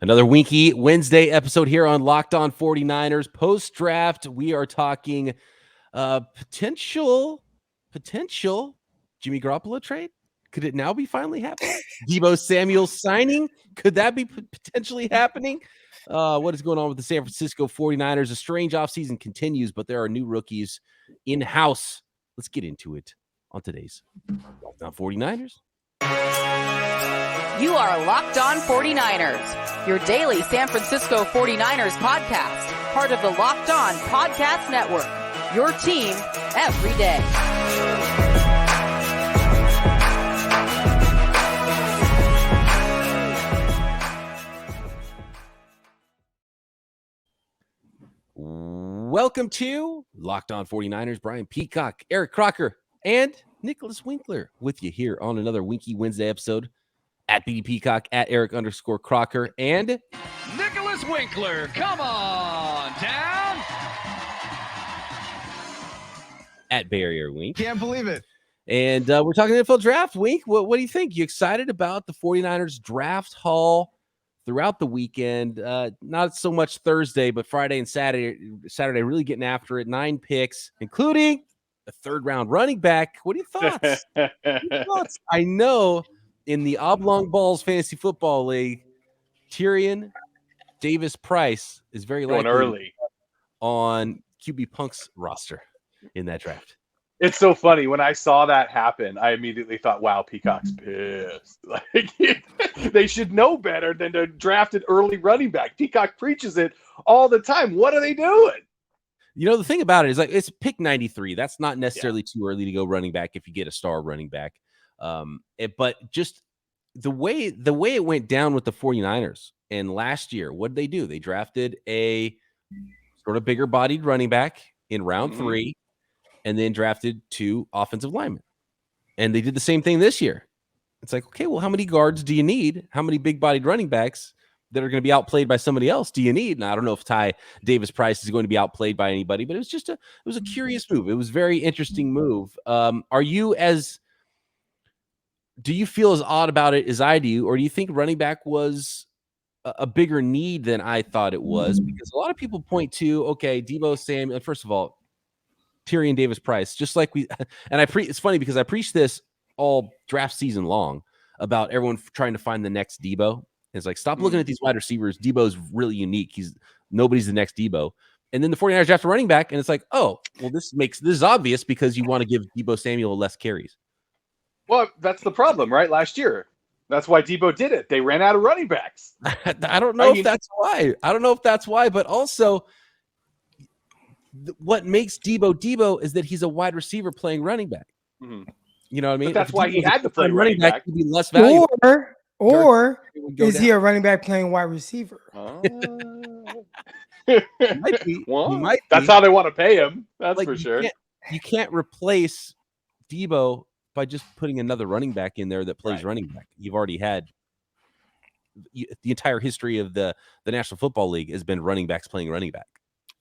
Another Winky Wednesday episode here on Locked On 49ers. Post-draft, we are talking potential Jimmy Garoppolo trade. Could it now be finally happening? Deebo Samuel signing. Could that be potentially happening? What is going on with the San Francisco 49ers? A strange offseason continues, but there are new rookies in-house. Let's get into it on today's Locked On 49ers. You are Locked On 49ers, your daily San Francisco 49ers podcast, part of the Locked On Podcast Network, your team every day. Welcome to Locked On 49ers. Brian Peacock, Eric Crocker, and Nick Winkler with you here on another Winky Wednesday episode. At BD Peacock, at Eric_Crocker, and Nick Winkler. Come on down. At Barrier Wink. Can't believe it. And we're talking NFL draft. Wink, what do you think? You excited about the 49ers draft haul throughout the weekend? Not so much Thursday, but Friday and Saturday really getting after it. 9 picks, including a third-round running back. What are your thoughts? I know in the Oblong Balls Fantasy Football League, Tyrion Davis-Price is very likely early on QB Punk's roster in that draft. It's so funny. When I saw that happen, I immediately thought, wow, Peacock's pissed. Like, they should know better than to draft an early running back. Peacock preaches it all the time. What are they doing? You know, the thing about it is, like, it's pick 93. That's not necessarily too early to go running back if you get a star running back. But just the way it went down with the 49ers, and last year, what did they do? They drafted a sort of bigger bodied running back in round 3, and then drafted 2 offensive linemen. And they did the same thing this year. It's like, okay, well, how many guards do you need? How many big bodied running backs that are going to be outplayed by somebody else do you need? And I don't know if Ty Davis-Price is going to be outplayed by anybody, but it was a curious move. It was a very interesting move. Do you feel as odd about it as I do, or do you think running back was a bigger need than I thought it was? Because a lot of people point to, okay, Deebo Samuel, first of all, Tyrion Davis-Price, just like it's funny because I preached this all draft season long about everyone trying to find the next Deebo. And it's like, stop looking at these wide receivers. Deebo's really unique. Nobody's the next Deebo. And then the 49ers draft a running back, and it's like, oh, well, this is obvious because you want to give Deebo Samuel less carries. Well, that's the problem, right? Last year. That's why Deebo did it. They ran out of running backs. I don't know if that's why. I don't know if that's why, but also what makes Deebo is that he's a wide receiver playing running back. Mm-hmm. You know what I mean? But that's why he had to play running back. He'd be less valuable. Or is he a running back playing wide receiver? Might be. That's how they want to pay him. That's for sure. You can't replace Deebo by just putting another running back in there that plays running back. You've already had the entire history of the National Football League has been running backs playing running back.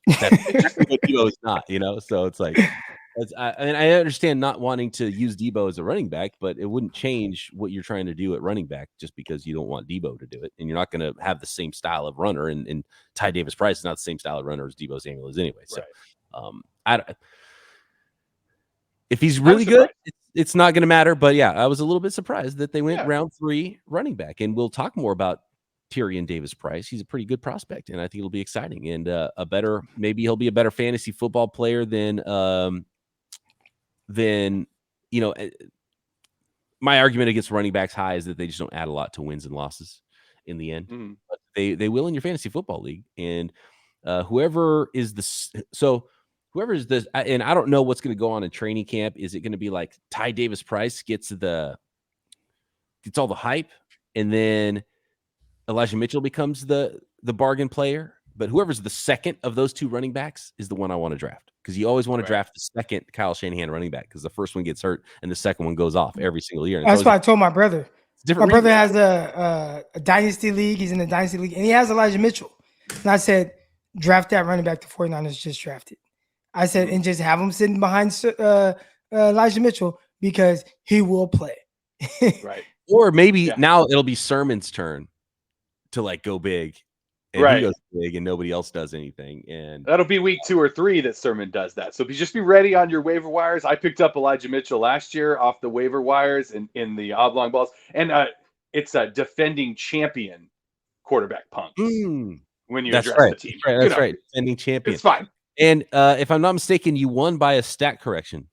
That's what Deebo is not, so it's like, I understand not wanting to use Deebo as a running back, but it wouldn't change what you're trying to do at running back just because you don't want Deebo to do it. And you're not going to have the same style of runner, and Ty Davis-Price is not the same style of runner as Deebo Samuel is anyway. So if he's really good, it's not going to matter. But yeah, I was a little bit surprised that they went round 3 running back, and we'll talk more about Tyrion Davis-Price. He's a pretty good prospect, and I think it'll be exciting and maybe he'll be a better fantasy football player than my argument against running backs high is that they just don't add a lot to wins and losses in the end. But they will in your fantasy football league, and whoever is this, and I don't know what's going to go on in training camp. Is it going to be like Ty Davis-Price gets all the hype, and then Elijah Mitchell becomes the bargain player? But whoever's the second of those 2 running backs is the one I want to draft, because you always want to draft the second Kyle Shanahan running back, because the first one gets hurt and the second one goes off every single year. That's what I told my brother. My brother has a dynasty league. He's in the dynasty league, and he has Elijah Mitchell. And I said, draft that running back the 49ers just drafted. I said, and just have him sitting behind Elijah Mitchell, because he will play. Right. Or maybe now it'll be Sermon's turn to like go big, and Right. he goes big, and nobody else does anything. And That'll be week 2 or 3 that Sermon does that. So just be ready on your waiver wires. I picked up Elijah Mitchell last year off the waiver wires in the oblong balls, and it's a defending champion quarterback punks when you that's address right. the team. That's right. Defending champion. It's fine. And if I'm not mistaken, you won by a stat correction.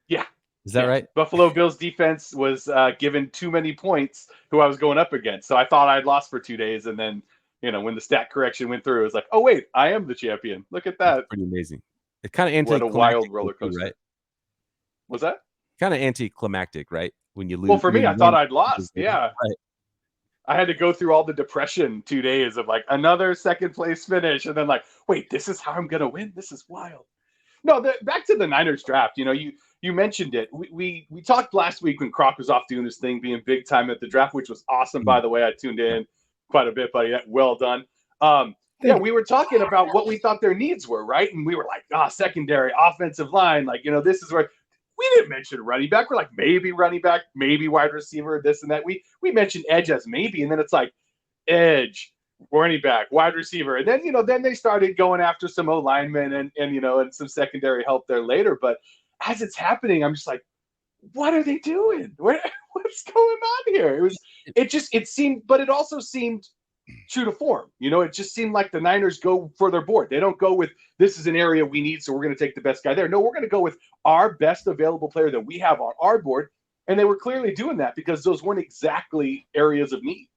Yeah. Is that right? Buffalo Bills defense was given too many points who I was going up against. So I thought I'd lost for 2 days. And then, when the stat correction went through, it was like, oh, wait, I am the champion. Look at that. That's pretty amazing. It's kind of anticlimactic. What a wild roller coaster. Right? Was that? Kind of anticlimactic, right? When you lose. Well, for me, I thought I'd lost. Yeah. Right. I had to go through all the depression 2 days of like another second place finish. And then like, wait, this is how I'm going to win? This is wild. No, back to the Niners draft. You mentioned it. We talked last week when Croc was off doing his thing, being big time at the draft, which was awesome, by the way. I tuned in quite a bit, buddy. Well done. We were talking about what we thought their needs were, right? And we were like, secondary, offensive line. Like, this is where we didn't mention running back. We're like, maybe running back, maybe wide receiver, this and that. We mentioned edge as maybe, and then it's like edge, running back, wide receiver. And then, then they started going after some O-linemen and some secondary help there later. But as it's happening, I'm just like, what are they doing? What's going on here? It seemed, but it also seemed true to form. It just seemed like the Niners go for their board. They don't go with, this is an area we need, so we're going to take the best guy there. No, we're going to go with our best available player that we have on our board. And they were clearly doing that because those weren't exactly areas of need.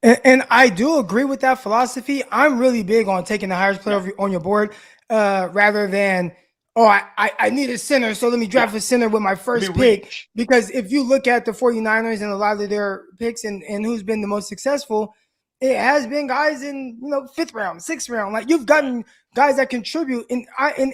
And I do agree with that philosophy. I'm really big on taking the highest player on your board rather than, I need a center, so let me draft a center with my first pick. Because if you look at the 49ers and a lot of their picks and who's been the most successful, it has been guys in 5th round, 6th round. Like you've gotten guys that contribute in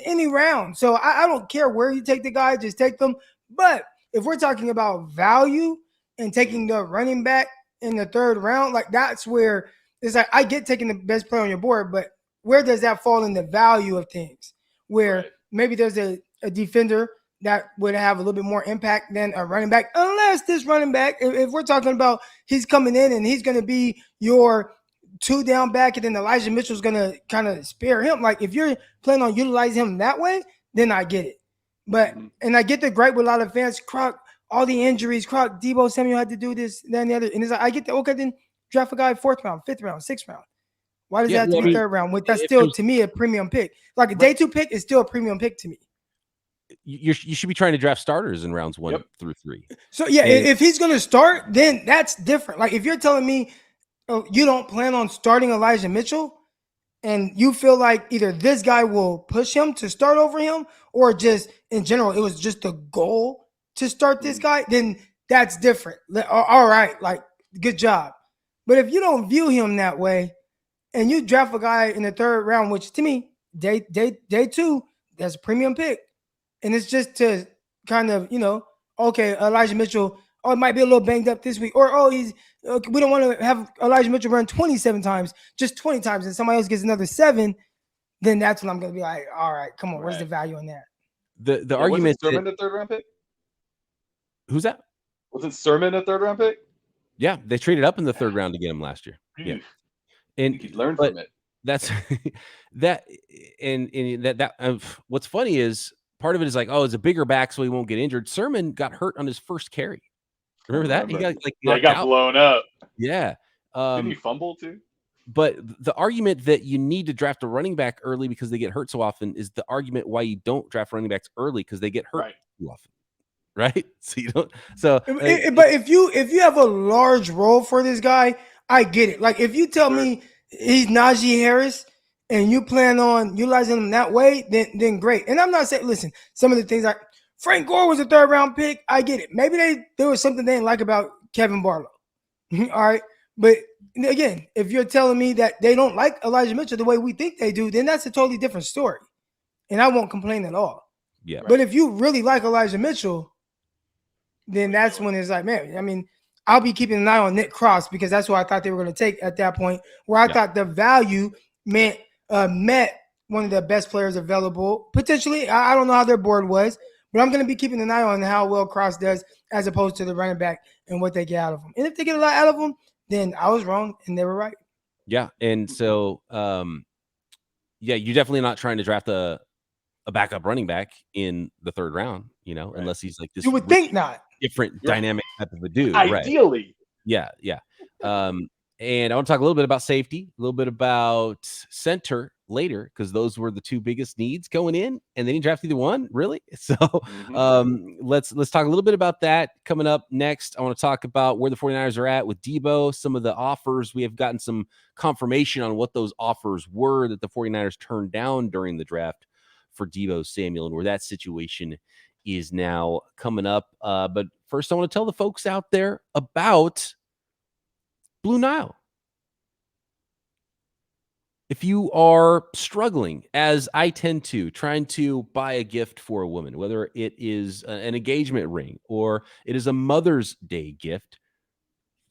any round. So I don't care where you take the guy, just take them. But if we're talking about value and taking the running back in the 3rd round, like that's where it's like I get taking the best player on your board, but where does that fall in the value of things? Where maybe there's a defender that would have a little bit more impact than a running back, unless this running back, if we're talking about he's coming in and he's going to be your 2-down back and then Elijah Mitchell's going to kind of spare him. Like if you're planning on utilizing him that way, then I get it. But, and I get the gripe with a lot of fans, Croc, all the injuries, Croc, Deebo Samuel had to do this, that, and the other. And it's like, I get the, okay, then draft a guy 4th round, 5th round, 6th round. Why does that have to be 3rd round? That's still, to me, a premium pick. Like a day 2 pick is still a premium pick to me. You should be trying to draft starters in rounds 1 through 3. So, if he's going to start, then that's different. Like if you're telling me you don't plan on starting Elijah Mitchell and you feel like either this guy will push him to start over him or just in general, it was just a goal to start this guy, then that's different. All right, like good job. But if you don't view him that way and you draft a guy in the 3rd round, which to me, day 2, that's a premium pick. And it's just to kind of, okay, Elijah Mitchell, it might be a little banged up this week. Or, we don't want to have Elijah Mitchell run 27 times, just 20 times, and somebody else gets another 7. Then that's when I'm going to be like, all right, come on, where's the value in that? The argument. Was Sermon a 3rd round pick? Who's that? Wasn't Sermon a 3rd round pick? Yeah, they traded up in the 3rd round to get him last year. Yeah. And you could learn from it. That's that. And what's funny is, part of it is like, it's a bigger back, so he won't get injured. Sermon got hurt on his first carry. Remember that? He got he got blown up. Yeah. Did he fumble too? But the argument that you need to draft a running back early because they get hurt so often is the argument why you don't draft running backs early, because they get hurt too often. Right? So you don't. So, but if you have a large role for this guy, I get it. Like if you tell me he's Najee Harris and you plan on utilizing him that way, then great. And I'm not saying, listen, some of the things like Frank Gore was a 3rd round pick. I get it. Maybe there was something they didn't like about Kevin Barlow. All right. But again, if you're telling me that they don't like Elijah Mitchell the way we think they do, then that's a totally different story. And I won't complain at all. Yeah. But if you really like Elijah Mitchell, then that's when it's like, man, I mean, I'll be keeping an eye on Nick Cross because that's who I thought they were going to take at that point, where I thought the value met one of the best players available. Potentially, I don't know how their board was, but I'm going to be keeping an eye on how well Cross does as opposed to the running back and what they get out of him. And if they get a lot out of him, then I was wrong and they were right. Yeah. And so, yeah, you're definitely not trying to draft a backup running back in the 3rd round, unless he's like this You would think not. different dynamic type of a dude. Right. Ideally. Yeah. Yeah. And I want to talk a little bit about safety, a little bit about center later, because those were the 2 biggest needs going in, and they didn't draft either one, really. So let's talk a little bit about that coming up next. I want to talk about where the 49ers are at with Deebo, some of the offers. We have gotten some confirmation on what those offers were that the 49ers turned down during the draft for Deebo Samuel, and where that situation is now coming up. But first, I want to tell the folks out there about Blue Nile. If you are struggling, as I tend to, trying to buy a gift for a woman, whether it is an engagement ring or it is a Mother's Day gift,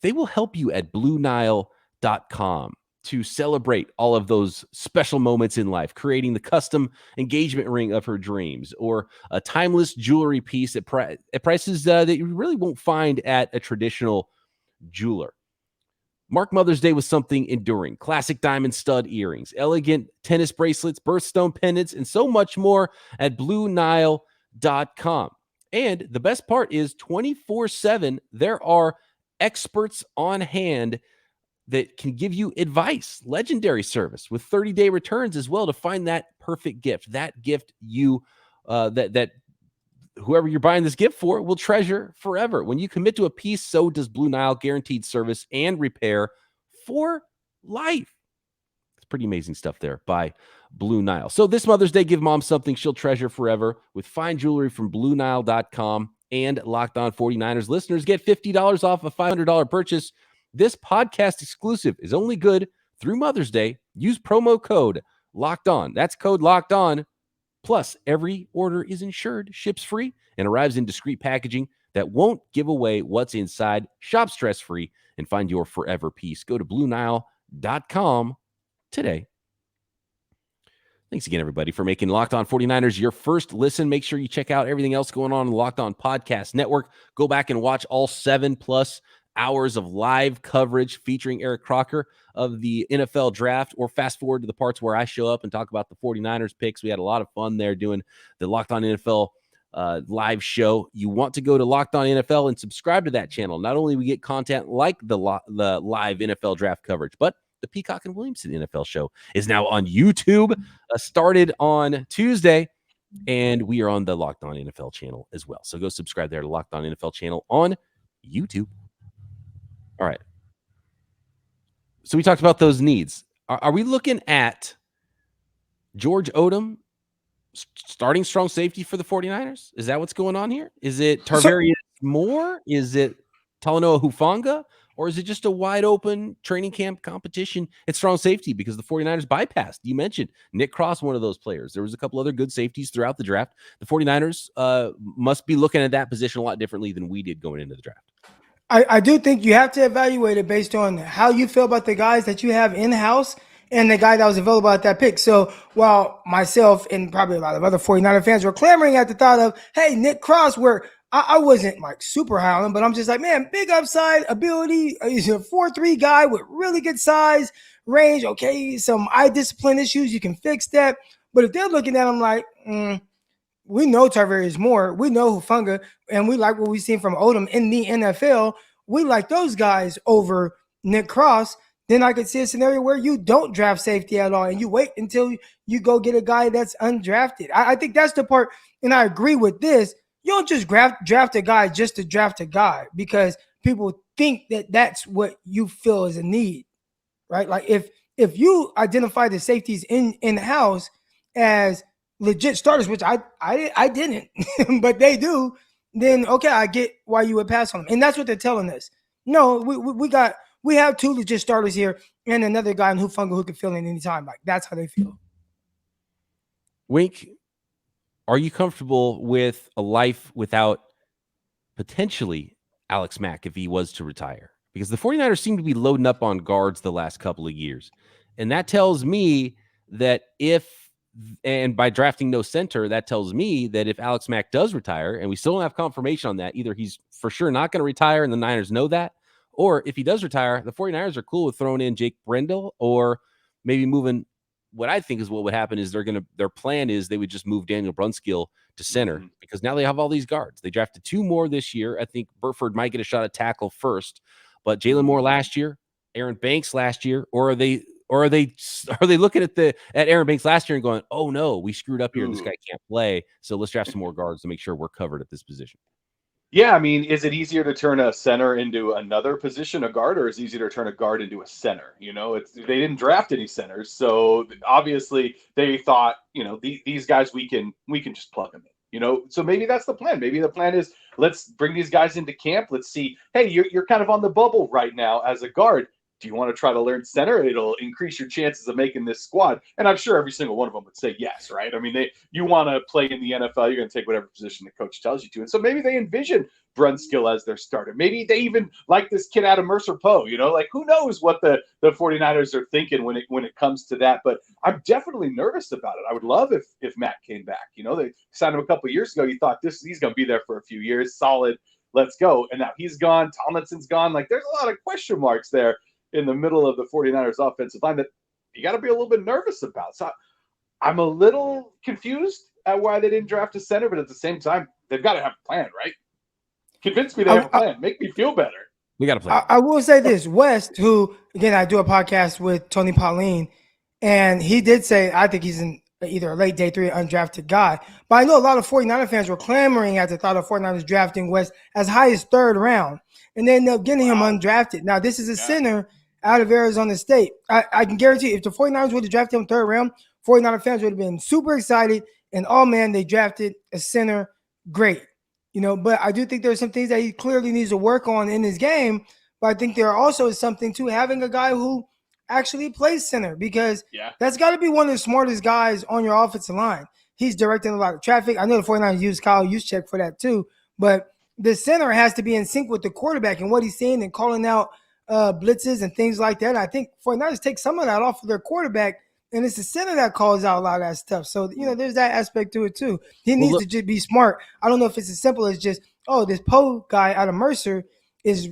they will help you at BlueNile.com to celebrate all of those special moments in life, creating the custom engagement ring of her dreams or a timeless jewelry piece at prices that you really won't find at a traditional jeweler. Mark Mother's Day with something enduring. Classic diamond stud earrings, elegant tennis bracelets, birthstone pendants, and so much more at BlueNile.com. And the best part is 24/7, there are experts on hand that can give you advice. Legendary service with 30-day returns as well to find that perfect gift. That gift you that whoever you're buying this gift for will treasure forever. When you commit to a piece, so does Blue Nile, guaranteed service and repair for life. It's pretty amazing stuff there by Blue Nile. So this Mother's Day, give mom something she'll treasure forever with fine jewelry from BlueNile.com, and Locked On 49ers listeners get $50 off a $500 purchase. This podcast exclusive is only good through Mother's Day. Use promo code Locked On. That's code Locked On. Plus, every order is insured, ships free, and arrives in discreet packaging that won't give away what's inside. Shop stress-free and find your forever piece. Go to BlueNile.com today. Thanks again, everybody, for making Locked On 49ers your first listen. Make sure you check out everything else going on in the Locked On Podcast Network. Go back and watch all 7+ hours of live coverage featuring Eric Crocker of the NFL draft, or fast forward to the parts where I show up and talk about the 49ers picks. We had a lot of fun there doing the Locked On NFL live show. You want to go to Locked On NFL and subscribe to that channel. Not only we get content like the live NFL draft coverage, but the Peacock and Williamson NFL show is now on YouTube, started on Tuesday, and we are on the Locked On NFL channel as well. So go subscribe there to Locked On NFL channel on YouTube. All right. So we talked about those needs. Are we looking at George Odom starting strong safety for the 49ers? Is that what's going on here? Is it Tarvarius Moore? Is it Talanoa Hufanga? Or is it just a wide open training camp competition at strong safety because the 49ers bypassed? You mentioned Nick Cross, one of those players. There was a couple other good safeties throughout the draft. The 49ers must be looking at that position a lot differently than we did going into the draft. I do think you have to evaluate it based on how you feel about the guys that you have in-house and the guy that was available at that pick. So while myself and probably a lot of other 49er fans were clamoring at the thought of, hey, Nick Cross, where I wasn't like super high on him, but I'm just like, man, big upside ability. He's a 4.3 guy with really good size, range. Okay, some eye discipline issues, you can fix that. But if they're looking at him like, we know Tarvarius Moore, we know Hufanga, and we like what we've seen from Odom in the NFL. We like those guys over Nick Cross. Then I could see a scenario where you don't draft safety at all and you wait until you go get a guy that's undrafted. I think that's the part, and I agree with this. You don't just draft a guy just to draft a guy because people think that that's what you feel is a need, right? Like if you identify the safeties in-house as legit starters, which I didn't, but they do, then okay, I get why you would pass on them. And that's what they're telling us. No, we have 2 legit starters here and another guy in Hufanga who can fill in anytime. Like that's how they feel. Wink, are you comfortable with a life without potentially Alex Mack if he was to retire? Because the 49ers seem to be loading up on guards the last couple of years. And that tells me that and by drafting no center, that tells me that if Alex Mack does retire, and we still don't have confirmation on that, either he's for sure not going to retire and the Niners know that, Or if he does retire, the 49ers are cool with throwing in Jake Brendel or maybe moving. What I think is what would happen is their plan is they would just move Daniel Brunskill to center because now they have all these guards. They drafted 2 more this year. I think Burford might get a shot at tackle first, but Jalen Moore last year, Aaron Banks last year, or are they looking at Aaron Banks last year and going, oh no, we screwed up here. This guy can't play. So let's draft some more guards to make sure we're covered at this position. Yeah, I mean, is it easier to turn a center into another position, a guard, or is it easier to turn a guard into a center? They didn't draft any centers, so obviously they thought, these guys we can just plug them in. So maybe that's the plan. Maybe the plan is let's bring these guys into camp. Let's see. Hey, you're kind of on the bubble right now as a guard. Do you want to try to learn center? It'll increase your chances of making this squad. And I'm sure every single one of them would say yes, right? I mean, you want to play in the NFL, you're going to take whatever position the coach tells you to. And so maybe they envision Brunskill as their starter. Maybe they even like this kid out of Mercer Poe, who knows what the 49ers are thinking when it comes to that. But I'm definitely nervous about it. I would love if Matt came back. They signed him a couple of years ago. You thought he's going to be there for a few years, solid, let's go. And now he's gone. Tomlinson's gone. There's a lot of question marks there in the middle of the 49ers offensive line that you got to be a little bit nervous about. So I'm a little confused at why they didn't draft a center, but at the same time, they've got to have a plan, right? Convince me they have a plan. Make me feel better. We got a plan. I will say this, West, who, again, I do a podcast with Tony Pauline, and he did say, I think he's either a late day 3 undrafted guy. But I know a lot of 49er fans were clamoring at the thought of 49ers drafting West as high as 3rd round, and they ended up getting him undrafted. Now, this is a center out of Arizona State. I can guarantee if the 49ers would have drafted him 3rd round, 49er fans would have been super excited. And, oh, man, they drafted a center. Great. But I do think there's some things that he clearly needs to work on in his game. But I think there also is something to having a guy who actually plays center because that's got to be one of the smartest guys on your offensive line. He's directing a lot of traffic. I know the 49ers use Kyle Juszczyk for that too. But the center has to be in sync with the quarterback and what he's seeing and calling out blitzes and things like that. I think 49ers take some of that off of their quarterback, and it's the center that calls out a lot of that stuff. So, there's that aspect to it too. He needs to just be smart. I don't know if it's as simple as just, this Poe guy out of Mercer is,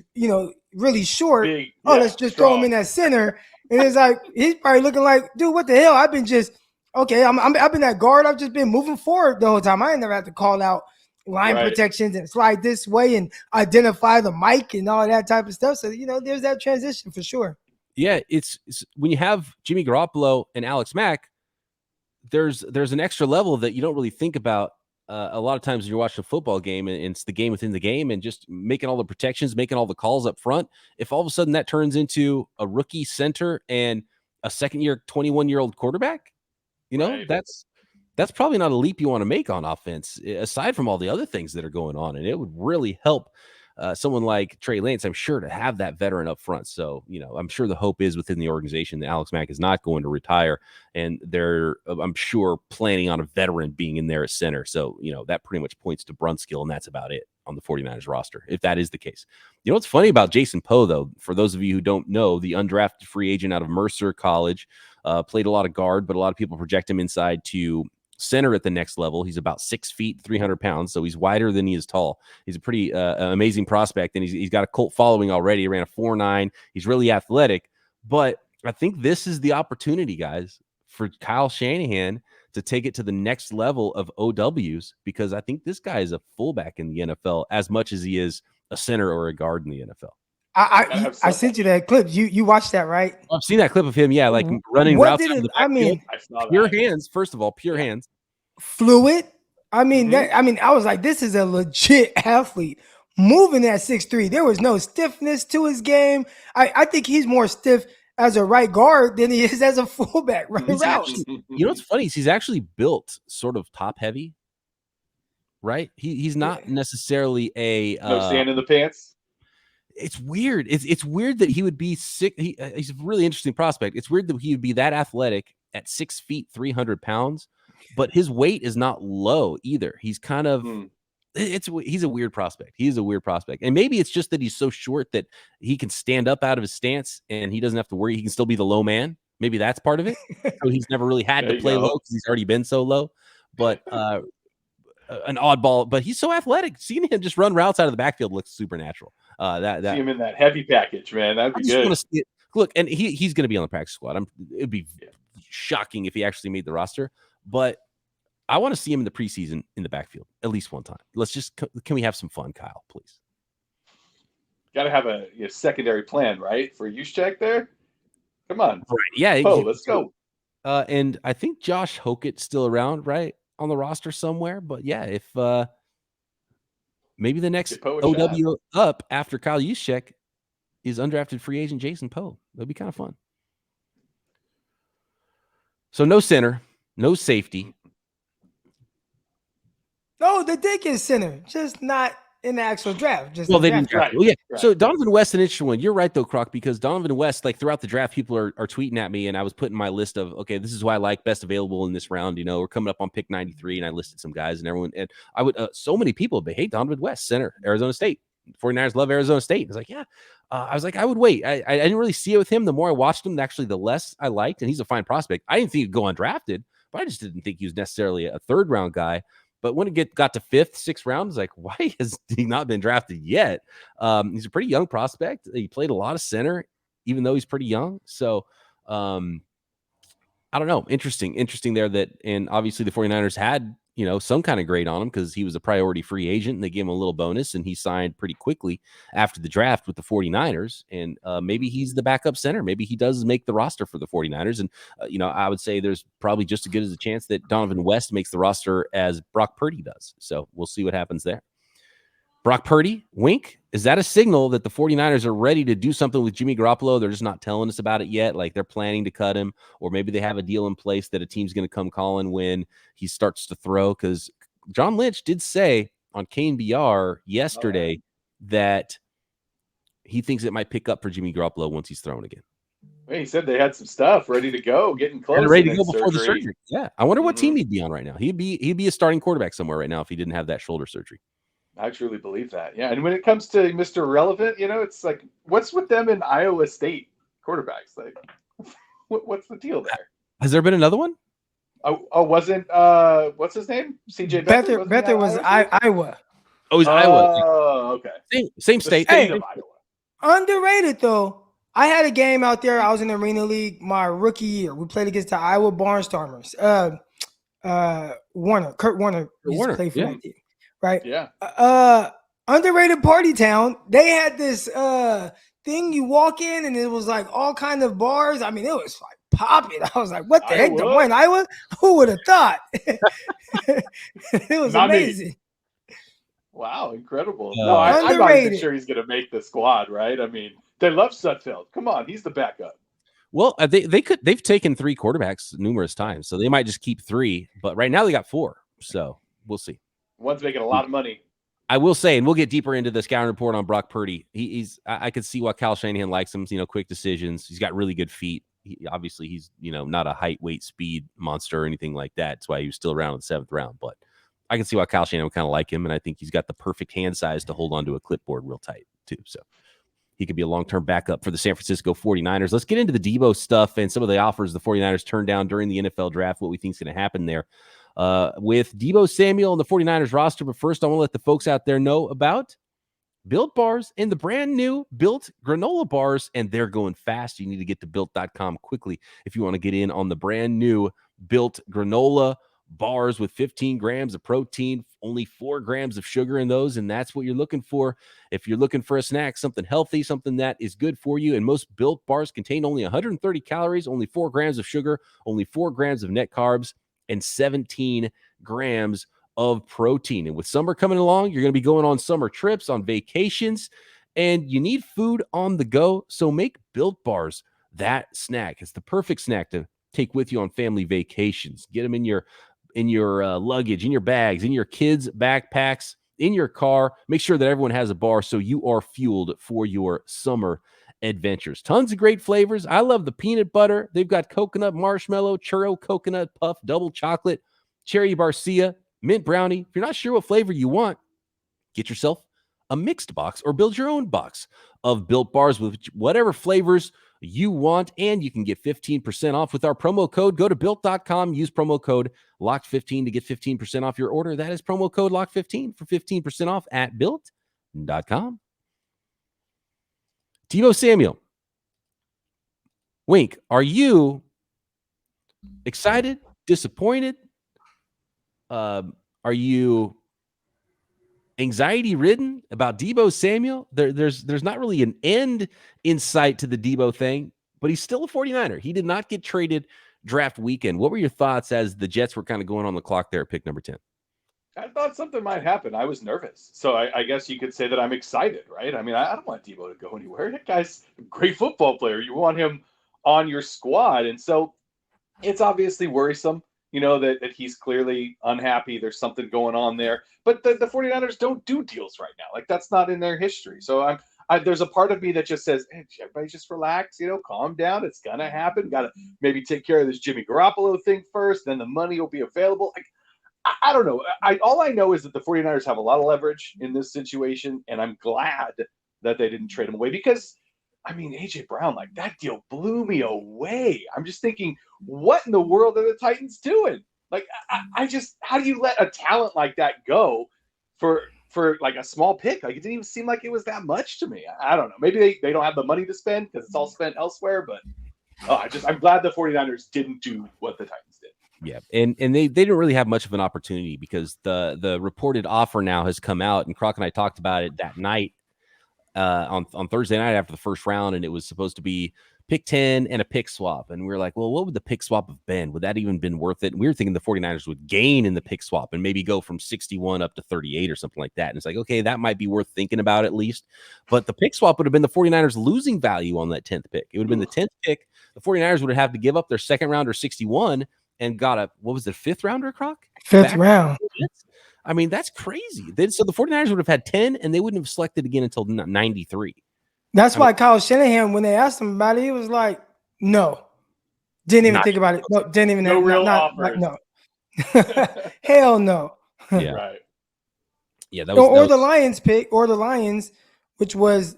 really short. Big, let's just throw him in that center. And it's like, he's probably looking like, dude, what the hell? I've been I've been that guard. I've just been moving forward the whole time. I ain't never had to call out line protections and slide this way and identify the mic and all that type of stuff. So, there's that transition for sure. Yeah, it's when you have Jimmy Garoppolo and Alex Mack, there's an extra level that you don't really think about a lot of times when you're watching a football game and it's the game within the game and just making all the protections, making all the calls up front. If all of a sudden that turns into a rookie center and a second-year, 21-year-old quarterback, that's probably not a leap you want to make on offense, aside from all the other things that are going on. And it would really help someone like Trey Lance, I'm sure, to have that veteran up front. So, I'm sure the hope is within the organization that Alex Mack is not going to retire. And they're, I'm sure, planning on a veteran being in there at center. So, that pretty much points to Brunskill, and that's about it on the 49ers roster, if that is the case. What's funny about Jason Poe, though, for those of you who don't know, the undrafted free agent out of Mercer College, played a lot of guard, but a lot of people project him inside to center at the next level. He's about 6 feet, 300 pounds. So he's wider than he is tall. He's a pretty amazing prospect, and he's got a cult following already. He ran a 4.9. He's really athletic, but I think this is the opportunity, guys, for Kyle Shanahan to take it to the next level of OWs, because I think this guy is a fullback in the NFL as much as he is a center or a guard in the NFL. I sent you that clip. You watched that, right? I've seen that clip of him. Yeah, like running routes. Pure hands. First of all, pure hands. Fluid. I was like, this is a legit athlete moving at 6'3". There was no stiffness to his game. I think he's more stiff as a right guard than he is as a fullback. Actually, what's funny is he's actually built sort of top heavy. Right? He's not necessarily a no sand in the pants. It's weird. It's weird that he would be sick. He's a really interesting prospect. It's weird that he would be that athletic at 6 feet, 300 pounds, but his weight is not low either. He's kind of, he's a weird prospect. He's a weird prospect. And maybe it's just that he's so short that he can stand up out of his stance and he doesn't have to worry. He can still be the low man. Maybe that's part of it. So he's never really had to play low because he's already been so low. But an oddball, but he's so athletic. Seeing him just run routes out of the backfield looks supernatural. See him in that heavy package, man. That'd be good. See it. Look, and he's going to be on the practice squad. It'd be shocking if he actually made the roster, but I want to see him in the preseason in the backfield at least one time. Can we have some fun, Kyle, please? Got to have a secondary plan, right? For Juszczyk there. Come on. Right. Yeah. Let's go. And I think Josh Hokett's still around, right, on the roster somewhere. But yeah, if maybe the next OW up after Kyle Juszczyk is undrafted free agent Jason Poe. That'd be kind of fun. So no center, no safety. No, they did get center, just not in the actual draft. They didn't draft. Well, yeah. Right. So Donovan West, an interesting one. You're right though, Croc, because Donovan West, like throughout the draft, people are tweeting at me, and I was putting my list of this is who I like best available in this round. We're coming up on pick 93, and I listed some guys, and everyone, and I would so many people, they hate Donovan West, center, Arizona State. 49ers love Arizona State. I was like, yeah. I was like, I would wait. I didn't really see it with him. The more I watched him, actually, the less I liked, and he's a fine prospect. I didn't think he'd go undrafted, but I just didn't think he was necessarily a third round guy. But when it got to 5th, 6th round, I was like, why has he not been drafted yet? He's a pretty young prospect. He played a lot of center, even though he's pretty young. So I don't know. Interesting there that, and obviously the 49ers had, some kind of grade on him because he was a priority free agent and they gave him a little bonus and he signed pretty quickly after the draft with the 49ers. And maybe he's the backup center. Maybe he does make the roster for the 49ers. And, I would say there's probably just as good as a chance that Donovan West makes the roster as Brock Purdy does. So we'll see what happens there. Brock Purdy, wink. Is that a signal that the 49ers are ready to do something with Jimmy Garoppolo? They're just not telling us about it yet. Like they're planning to cut him, or maybe they have a deal in place that a team's going to come calling when he starts to throw. Because John Lynch did say on KNBR yesterday that he thinks it might pick up for Jimmy Garoppolo once he's thrown again. He said they had some stuff ready to go, getting close. And ready to go before the surgery. Yeah. I wonder what team he'd be on right now. He'd be a starting quarterback somewhere right now if he didn't have that shoulder surgery. I truly believe that. Yeah. And when it comes to Mr. Relevant, it's like, what's with them in Iowa State quarterbacks? Like, what's the deal there? Has there been another one? Oh, wasn't, what's his name? CJ Beathard. Beathard was Iowa. Oh, he's Iowa. Oh, okay. Same state. State of Iowa. Underrated, though. I had a game out there. I was in the Arena League my rookie year. We played against the Iowa Barnstormers. Kurt Warner used to play for that team. Right. Yeah. Underrated party town. They had this thing you walk in and it was like all kind of bars. I mean, it was like popping. I was like, what the heck? They're in Iowa? Who would have thought? It was amazing. Wow, incredible. No, I'm not even sure he's gonna make the squad, right? I mean, they love Sudfeld. Come on, he's the backup. Well, they've taken 3 quarterbacks numerous times, so they might just keep 3, but right now they got 4. So we'll see. One's making a lot of money. I will say, and we'll get deeper into the scouting report on Brock Purdy. I could see why Kyle Shanahan likes him. Quick decisions. He's got really good feet. Obviously, he's not a height, weight, speed monster or anything like that. That's why he was still around in the 7th round. But I can see why Kyle Shanahan would kind of like him, and I think he's got the perfect hand size to hold onto a clipboard real tight too. So he could be a long-term backup for the San Francisco 49ers. Let's get into the Deebo stuff and some of the offers the 49ers turned down during the NFL draft. What we think is going to happen there. With Deebo Samuel and the 49ers roster. But first, I want to let the folks out there know about Built Bars and the brand new Built granola bars, and they're going fast. You need to get to Built.com quickly if you want to get in on the brand new Built granola bars with 15 grams of protein, only 4 grams of sugar in those, and that's what you're looking for. If you're looking for a snack, something healthy, something that is good for you, and most Built bars contain only 130 calories, only 4 grams of sugar, only 4 grams of net carbs, and 17 grams of protein. And with summer coming along, you're going to be going on summer trips, on vacations, and you need food on the go. So make Built Bars that snack. It's the perfect snack to take with you on family vacations. Get them in your luggage, in your bags, in your kids' backpacks, in your car. Make sure that everyone has a bar so you are fueled for your summer adventures. Tons of great flavors. I love the peanut butter. They've got coconut marshmallow, churro coconut puff, double chocolate, cherry barcia, mint brownie. If you're not sure what flavor you want, get yourself a mixed box, or build your own box of Built Bars with whatever flavors you want, and you can get 15% off with our promo code. Go to built.com, use promo code LOCKED15 to get 15% off your order. That is promo code LOCKED15 for 15% off at built.com. Deebo Samuel. Wink, are you excited, disappointed? Are you anxiety ridden about Deebo Samuel? There's not really an end in sight to the Deebo thing, but he's still a 49er. He did not get traded draft weekend. What were your thoughts as the Jets were kind of going on the clock there at pick number 10? I thought something might happen. I was nervous. So I guess you could say that I'm excited, right? I mean, I don't want Deebo to go anywhere. That guy's a great football player. You want him on your squad. And so it's obviously worrisome, that he's clearly unhappy. There's something going on there. But the 49ers don't do deals right now. Like, that's not in their history. So there's a part of me that just says, hey, everybody just relax, calm down. It's going to happen. Got to maybe take care of this Jimmy Garoppolo thing first. Then the money will be available. I don't know. All I know is that the 49ers have a lot of leverage in this situation, and I'm glad that they didn't trade him away because, I mean, A.J. Brown, like, that deal blew me away. I'm just thinking, what in the world are the Titans doing? Like, I just, how do you let a talent like that go for like a small pick? Like, it didn't even seem like it was that much to me. I don't know. Maybe they don't have the money to spend because it's all spent elsewhere, but I'm glad the 49ers didn't do what the Titans did. Yeah, and they didn't really have much of an opportunity because the reported offer now has come out, and Croc and I talked about it that night on Thursday night after the first round, and it was supposed to be pick 10 and a pick swap. And we were like, well, what would the pick swap have been? Would that even been worth it? And we were thinking the 49ers would gain in the pick swap and maybe go from 61 up to 38 or something like that. And it's like, okay, that might be worth thinking about at least. But the pick swap would have been the 49ers losing value on that 10th pick. It would have been the 10th pick. The 49ers would have to give up their second rounder 61 and got what was the fifth rounder, Croc? Fifth round. I mean, that's crazy. So the 49ers would have had 10 and they wouldn't have selected again until 93. That's why Kyle Shanahan, when they asked him about it, he was like, no. Didn't even think about it. No, didn't even no real offers. No. Hell no. Yeah. Right. Yeah. Or the Lions pick, which was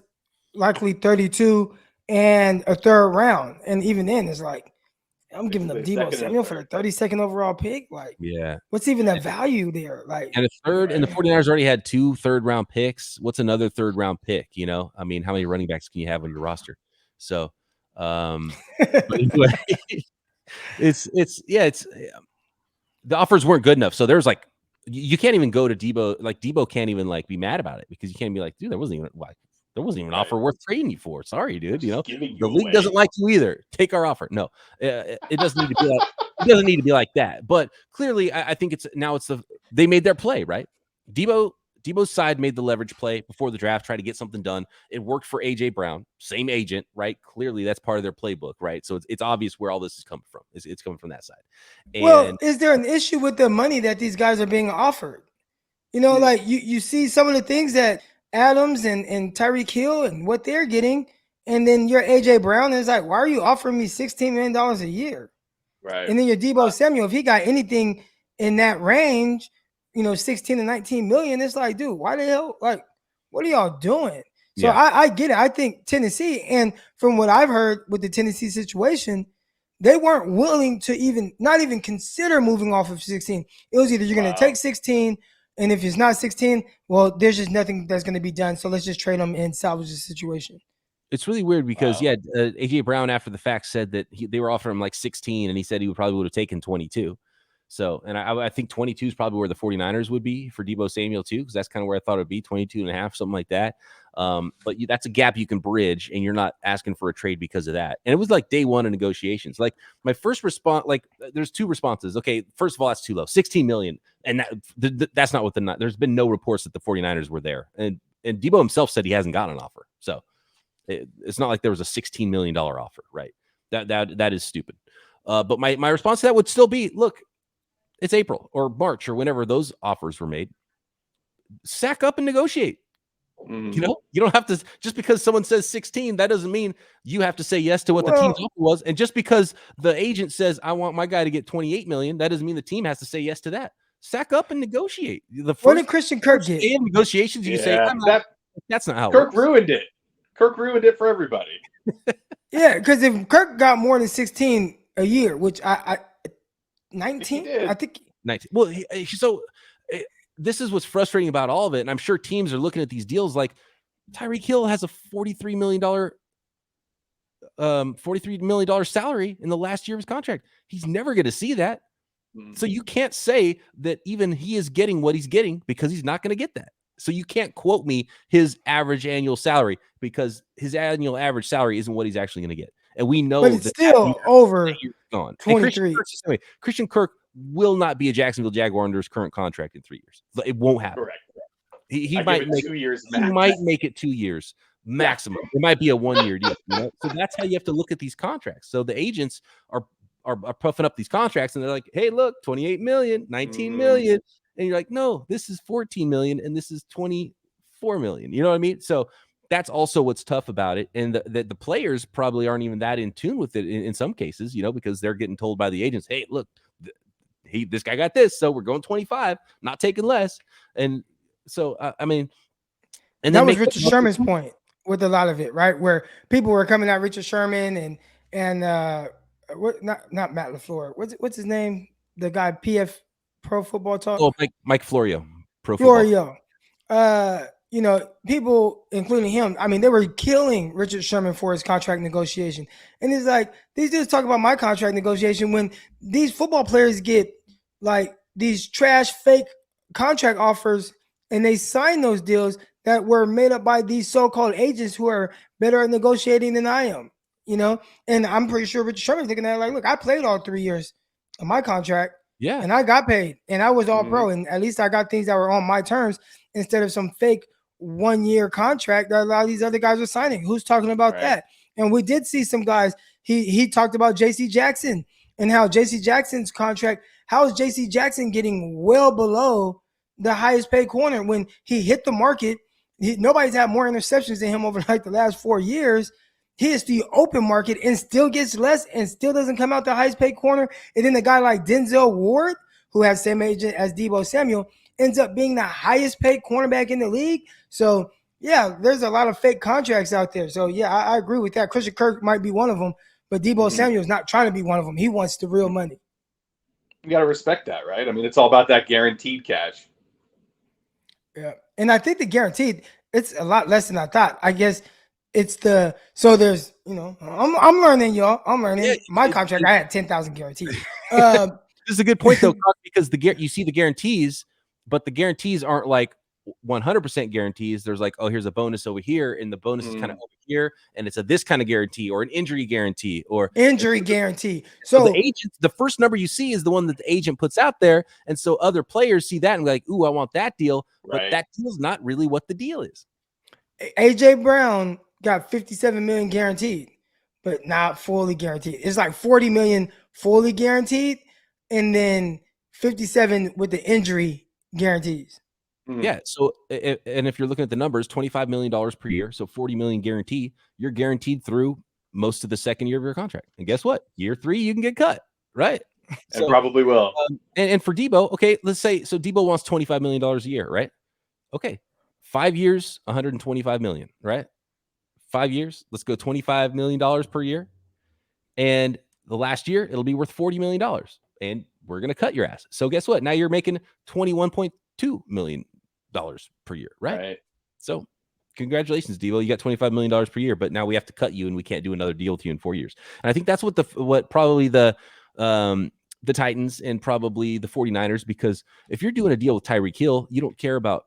likely 32 and a third round. And even then, it's like, I'm giving up Deebo Samuel for the 32nd overall pick. Like, yeah, what's even the value there? Like, and a third, and the 49ers already had 2 third-round picks. What's another third-round pick? I mean, how many running backs can you have on your roster? So, anyway, it's the offers weren't good enough. So there's like, you can't even go to Deebo. Like, Deebo can't even like be mad about it because you can't be like, dude, there wasn't even an offer worth trading you for. Sorry, dude. The league doesn't like you either. Take our offer. No, it doesn't need to be like. It doesn't need to be like that. But clearly, I think they made their play right. Deebo's side made the leverage play before the draft, try to get something done. It worked for AJ Brown, same agent, right? Clearly, that's part of their playbook, right? So it's obvious where all this is coming from. It's coming from that side. And is there an issue with the money that these guys are being offered? Like you see some of the things that Adams and Tyreek Hill and what they're getting, and then your AJ Brown is like, why are you offering me $16 million a year? Right. And then your Deebo Samuel, if he got anything in that range, 16 to 19 million, it's like, dude, why the hell? Like, what are y'all doing? So yeah. I get it. I think Tennessee, and from what I've heard with the Tennessee situation, they weren't willing to not even consider moving off of 16. It was either you're going to take 16, and if it's not 16, well, there's just nothing that's going to be done. So let's just trade them and salvage the situation. It's really weird because, AJ Brown after the fact said that they were offering him like 16, and he said he would have taken 22. So, and I think 22 is probably where the 49ers would be for Deebo Samuel too, because that's kind of where I thought it would be, 22 and a half, something like that. But that's a gap you can bridge, and you're not asking for a trade because of that. And it was like day one of negotiations. Like my first response, like there's 2 responses. Okay, first of all, that's too low, 16 million. And that's not what there's been no reports that the 49ers were there. And Deebo himself said he hasn't gotten an offer. So it's not like there was a $16 million offer, right? That is stupid. But my response to that would still be, look, it's April or March or whenever those offers were made. Sack up and negotiate. You don't have to, just because someone says 16, that doesn't mean you have to say yes to what the team's offer was. And just because the agent says, I want my guy to get 28 million, that doesn't mean the team has to say yes to that. Sack up and negotiate. What did Christian Kirk get? In negotiations, you say, That's not how it Kirk works. ruined it. Kirk ruined it for everybody. Yeah, because if Kirk got more than 16 a year, which I 19, I think 19. Well, this is what's frustrating about all of it, and I'm sure teams are looking at these deals like Tyreek Hill has a $43 million salary in the last year of his contract. He's never going to see that. So you can't say that even he is getting what he's getting because he's not going to get that. So you can't quote me his average annual salary because his annual average salary isn't what he's actually going to get. And we know but it's still over gone. 23. Christian Kirk will not be a Jacksonville Jaguar under his current contract in 3 years. It won't happen. Correct. He might make 2 years. He might make it 2 years maximum. Yeah. It might be a 1 year deal. So that's how you have to look at these contracts. So the agents are puffing up these contracts and they're like, hey, look, 28 million, 19 million. And you're like, no, this is 14 million and this is 24 million. You know what I mean? So that's also what's tough about it. And the players probably aren't even that in tune with it in some cases, because they're getting told by the agents, hey, look, this guy got this, so we're going 25, not taking less. And so, and that was Richard Sherman's point with a lot of it, right? Where people were coming at Richard Sherman and not Matt LaFleur. What's his name? The guy PF Pro Football Talk. Oh, Mike Florio. Florio. People, including him, they were killing Richard Sherman for his contract negotiation. And it's like, these dudes talk about my contract negotiation when these football players get like these trash fake contract offers and they sign those deals that were made up by these so-called agents who are better at negotiating than I am, and I'm pretty sure Richard Sherman's looking at it like, look, I played all 3 years of my contract. Yeah. And I got paid and I was all pro. And at least I got things that were on my terms instead of some fake 1 year contract that a lot of these other guys are signing. Who's talking about that? And we did see some guys. He talked about JC Jackson and how JC Jackson's contract, how is JC Jackson getting well below the highest paid corner when he hit the market? Nobody's had more interceptions than him over like the last 4 years. He hits the open market and still gets less and still doesn't come out the highest paid corner. And then the guy like Denzel Ward, who has same agent as Deebo Samuel, ends up being the highest paid cornerback in the league. So, yeah, there's a lot of fake contracts out there. So, yeah, I agree with that. Christian Kirk might be one of them, but Deebo Samuel is not trying to be one of them. He wants the real money. You got to respect that, right? it's all about that guaranteed cash. Yeah, and I think the guaranteed, it's a lot less than I thought. I guess it's there's, I'm learning, y'all. I'm learning. Yeah, my contract, I had 10,000 guaranteed. This is a good point, though, because you see the guarantees, but the guarantees aren't like 100% guarantees. There's like, oh, here's a bonus over here, and the bonus is kind of over here, and it's this kind of guarantee or an injury guarantee or injury guarantee. So the agent, the first number you see is the one that the agent puts out there, and so other players see that and be like, ooh, I want that deal, but that deal's not really what the deal is. AJ Brown got 57 million guaranteed, but not fully guaranteed. It's like 40 million fully guaranteed, and then 57 with the injury guarantees. Yeah. So, and if you're looking at the numbers, $25 million per year, so 40 million guarantee, you're guaranteed through most of the second year of your contract. And guess what? Year 3, you can get cut, right? And probably will. And for Deebo, okay, let's say, so Deebo wants $25 million a year, right? Okay. 5 years, 125 million, right? 5 years, let's go $25 million per year. And the last year, it'll be worth $40 million. And we're going to cut your ass. So guess what? Now you're making $21.2 million per year, right? So congratulations, Deebo. You got $25 million per year, but now we have to cut you and we can't do another deal with you in 4 years. And I think that's what probably the Titans and probably the 49ers, because if you're doing a deal with Tyreek Hill, you don't care about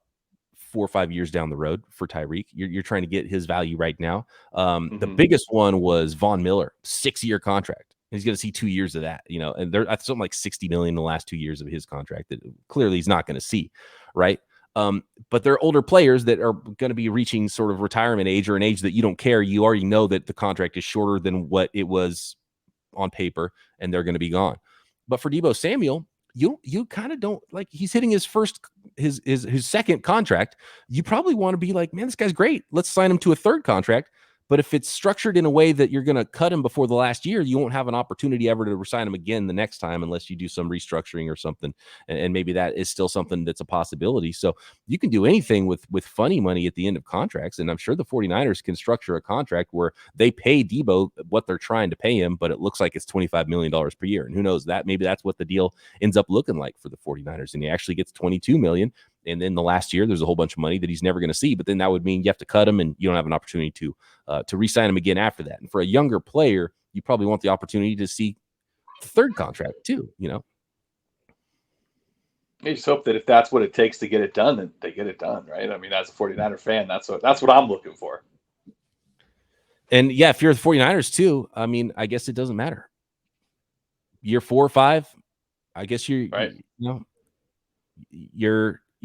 4 or 5 years down the road for Tyreek. You're trying to get his value right now. The biggest one was Von Miller, 6-year contract. He's going to see 2 years of that, and there's something like 60 million in the last 2 years of his contract that clearly he's not going to see. Right. But there are older players that are going to be reaching sort of retirement age or an age that you don't care. You already know that the contract is shorter than what it was on paper and they're going to be gone. But for Deebo Samuel, you kind of don't like, he's hitting his second contract. You probably want to be like, man, this guy's great. Let's sign him to a third contract. But if it's structured in a way that you're going to cut him before the last year, you won't have an opportunity ever to resign him again the next time unless you do some restructuring or something. And maybe that is still something that's a possibility. So you can do anything with funny money at the end of contracts. And I'm sure the 49ers can structure a contract where they pay Deebo what they're trying to pay him, but it looks like it's $25 million per year. And who knows, that maybe that's what the deal ends up looking like for the 49ers. And he actually gets $22 million. And then the last year, there's a whole bunch of money that he's never going to see. But then that would mean you have to cut him, and you don't have an opportunity to re-sign him again after that. And for a younger player, you probably want the opportunity to see the third contract too. You know, I just hope that if that's what it takes to get it done, then they get it done, right? I mean, as a 49er fan, that's what I'm looking for. And yeah, if you're the 49ers too, I mean, I guess it doesn't matter. Year 4 or 5, I guess you're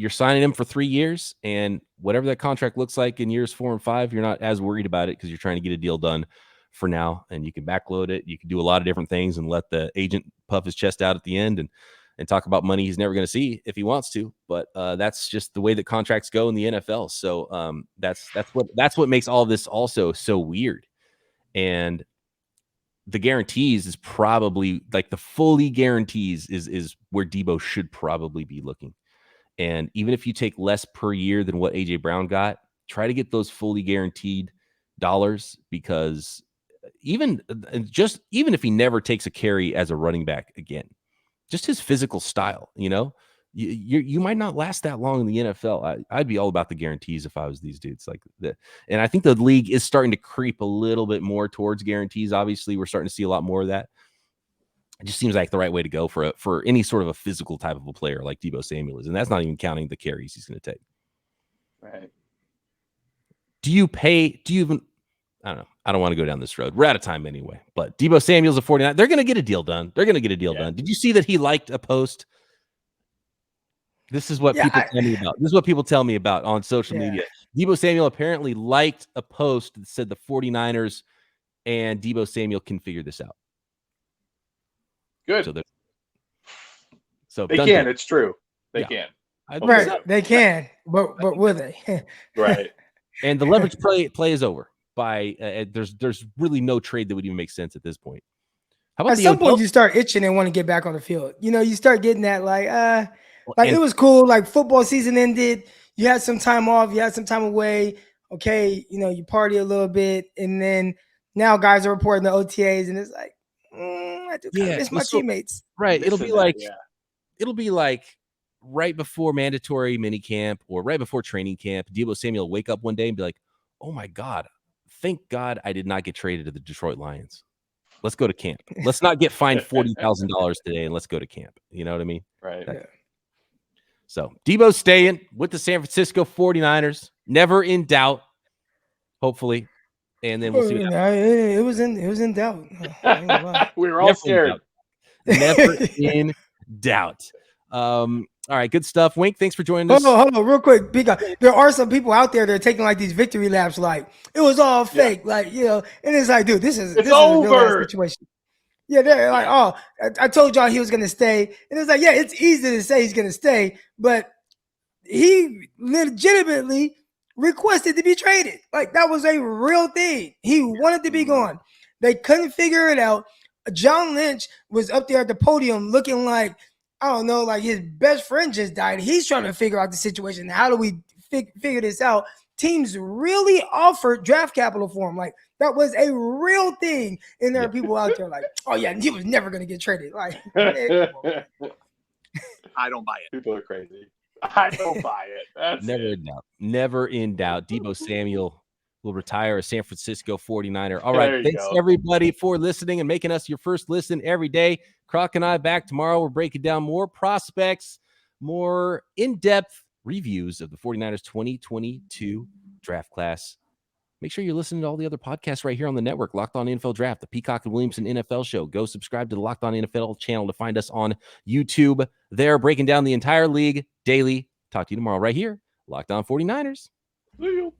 signing him for 3 years, and whatever that contract looks like in years 4 and 5, you're not as worried about it because you're trying to get a deal done for now, and you can backload it. You can do a lot of different things and let the agent puff his chest out at the end and talk about money he's never going to see if he wants to. But that's just the way that contracts go in the NFL. So that's what makes all of this also so weird. And the guarantees is probably like the fully guarantees is where Deebo should probably be looking. And even if you take less per year than what AJ Brown got, try to get those fully guaranteed dollars, because even if he never takes a carry as a running back again, just his physical style, you might not last that long in the NFL. I'd be all about the guarantees if I was these dudes and I think the league is starting to creep a little bit more towards guarantees. Obviously, we're starting to see a lot more of that. It just seems like the right way to go for any sort of a physical type of a player like Deebo Samuel is. And that's not even counting the carries he's going to take. Right. I don't know. I don't want to go down this road. We're out of time anyway. But Deebo Samuel's a 49. They're going to get a deal done. Done. Did you see that he liked a post? This is what people tell me about. This is what people tell me about on social media. Deebo Samuel apparently liked a post that said the 49ers and Deebo Samuel can figure this out. Good. So they can. It's true. They can. Right. So. They can. But will they? Right. And the leverage play is over. There's really no trade that would even make sense at this point. How about at some point you start itching and want to get back on the field? You start getting that it was cool. Like football season ended. You had some time off. You had some time away. Okay, you party a little bit, and then now guys are reporting the OTAs, and it's like, I do kind of miss my teammates. Right. It'll be like right before mandatory mini camp or right before training camp. Deebo Samuel will wake up one day and be like, "Oh my God, thank God I did not get traded to the Detroit Lions. Let's go to camp. Let's not get fined $40,000 today, and let's go to camp." You know what I mean? Right. So Deebo's staying with the San Francisco 49ers. Never in doubt, hopefully. And then we'll see what happens. It was in doubt. We were all scared. Never in doubt. All right, good stuff. Wink, thanks for joining us. Hold on, real quick. There are some people out there that are taking like these victory laps, like it was all fake, and it's like, dude, this is over. A real situation. Yeah, they're like, oh, I told y'all he was gonna stay, and it's like, yeah, it's easy to say he's gonna stay, but he legitimately requested to be traded. Like that was a real thing. He wanted to be gone. They couldn't figure it out. John Lynch was up there at the podium looking like, I don't know, like his best friend just died. He's trying to figure out the situation. How do we figure this out? Teams really offered draft capital for him. Like that was a real thing. And there are people out there like, oh yeah, he was never going to get traded. Like, I don't buy it. People are crazy. I don't buy it. That's Never in doubt. Deebo Samuel will retire a San Francisco 49er. All right. Thanks everybody for listening and making us your first listen every day. Croc and I back tomorrow. We're breaking down more prospects, more in-depth reviews of the 49ers 2022 draft class. Make sure you're listening to all the other podcasts right here on the network. Locked On NFL Draft, the Peacock and Williamson NFL Show. Go subscribe to the Locked On NFL channel to find us on YouTube. They're breaking down the entire league daily. Talk to you tomorrow right here. Locked On 49ers. See you.